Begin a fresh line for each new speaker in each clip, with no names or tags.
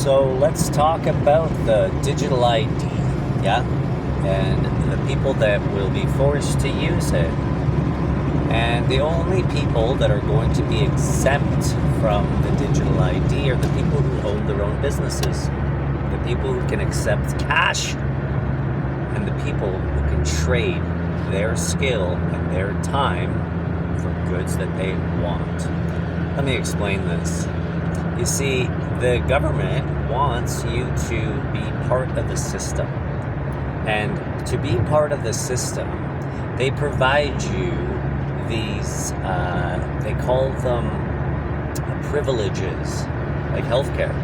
So let's talk about the digital ID, yeah? And the people that will be forced to use it. And the only people that are going to be exempt from the digital ID are the people who own their own businesses, the people who can accept cash, and the people who can trade their skill and their time for goods that they want. Let me explain this. You see, the government wants you to be part of the system. And to be part of the system, they provide you these, they call them privileges, like healthcare,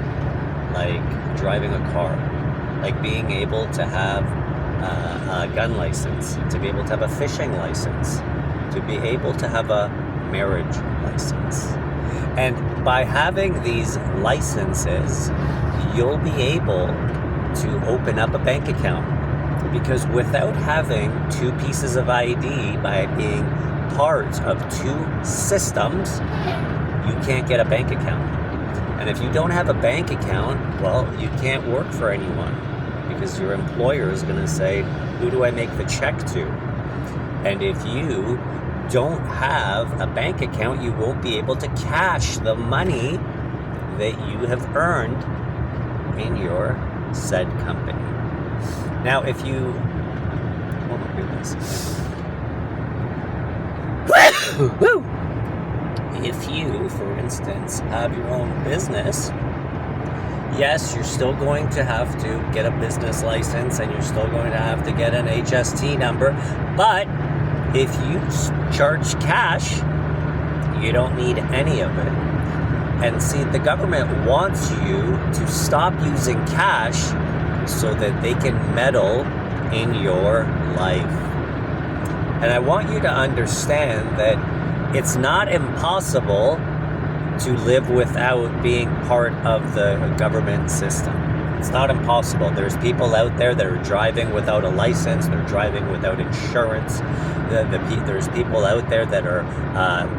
like driving a car, like being able to have a gun license, to be able to have a fishing license, to be able to have a marriage license. And by having these licenses, you'll be able to open up a bank account. Because without having two pieces of ID, by being part of two systems, you can't get a bank account. And if you don't have a bank account, well, you can't work for anyone. Because your employer is going to say, who do I make the check to? And if you don't have a bank account, you won't be able to cash the money that you have earned in your said company. Now, if you, oh my goodness, if you, for instance, have your own business, yes, you're still going to have to get a business license and you're still going to have to get an HST number, but if you charge cash, you don't need any of it. And see, the government wants you to stop using cash so that they can meddle in your life. And I want you to understand that it's not impossible to live without being part of the government system. It's not impossible. There's people out there that are driving without a license. They're driving without insurance. There's people out there that are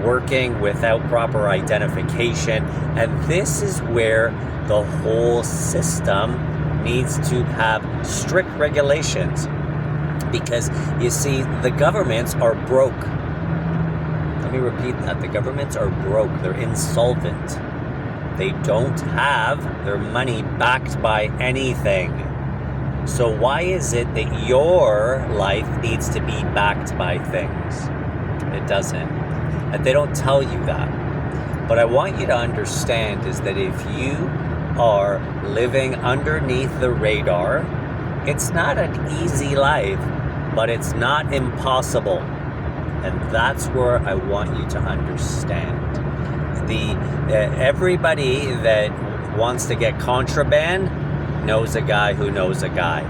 working without proper identification. And this is where the whole system needs to have strict regulations. Because, you see, the governments are broke. Let me repeat that. The governments are broke. They're insolvent. They don't have their money backed by anything. So why is it that your life needs to be backed by things? It doesn't. And they don't tell you that. But I want you to understand is that if you are living underneath the radar, it's not an easy life, but it's not impossible. And that's where I want you to understand. Everybody that wants to get contraband knows a guy who knows a guy,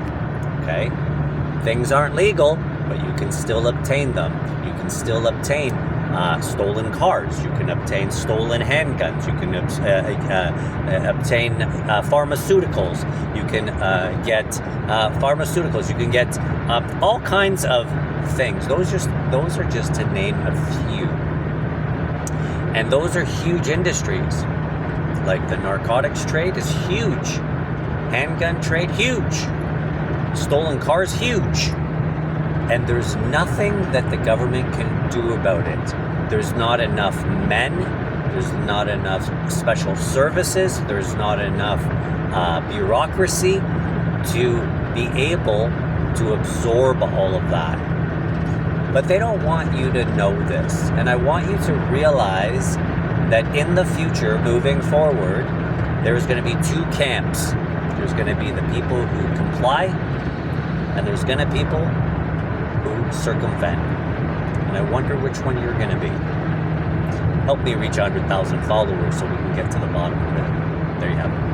okay? Things aren't legal, but you can still obtain them. You can still obtain stolen cars. You can obtain stolen handguns. You can obtain pharmaceuticals. You can get pharmaceuticals. You can get all kinds of things. Those are just to name a few. And those are huge industries. Like the narcotics trade is huge. Handgun trade, huge. Stolen cars, huge. And there's nothing that the government can do about it. There's not enough men. There's not enough special services. There's not enough bureaucracy to be able to absorb all of that. But they don't want you to know this. And I want you to realize that in the future, moving forward, there's going to be two camps. There's going to be the people who comply, and there's going to be people who circumvent. And I wonder which one you're going to be. Help me reach 100,000 followers so we can get to the bottom of it. There you have it.